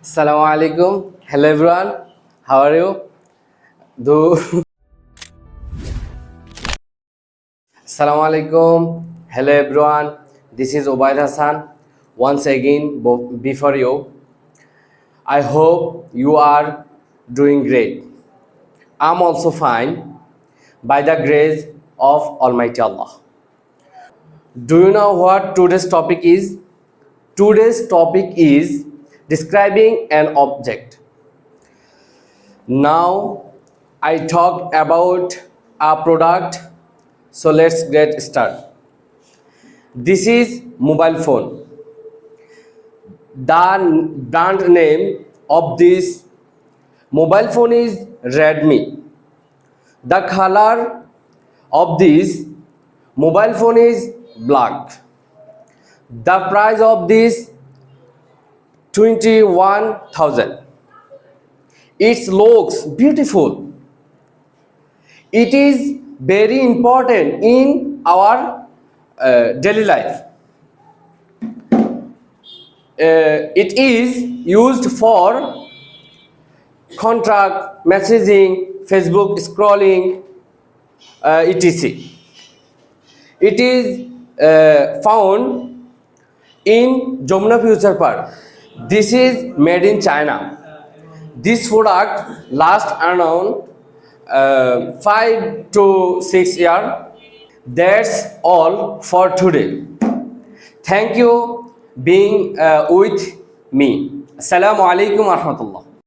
Assalamu alaikum. Hello everyone. How are you? Do Assalamu alaikum. Hello everyone. This is Obaid Hassan. Once again before you. I hope you are doing great. I'm also fine by the grace of Almighty Allah. Do you know what today's topic is? Today's topic is describing an object. Now I talk about a product, so let's get started. This is mobile phone. The brand name of this mobile phone is Redmi. The color of this mobile phone is black. The price of this 21,000. It looks beautiful. It is very important in our daily life. It is used for contract, messaging, Facebook scrolling, etc. It is found in Jamuna Future Park. This is made in China. This product lasts around 5 to 6 years. That's all for today. Thank you being with me. Assalamu alaikum wa rahmatullah.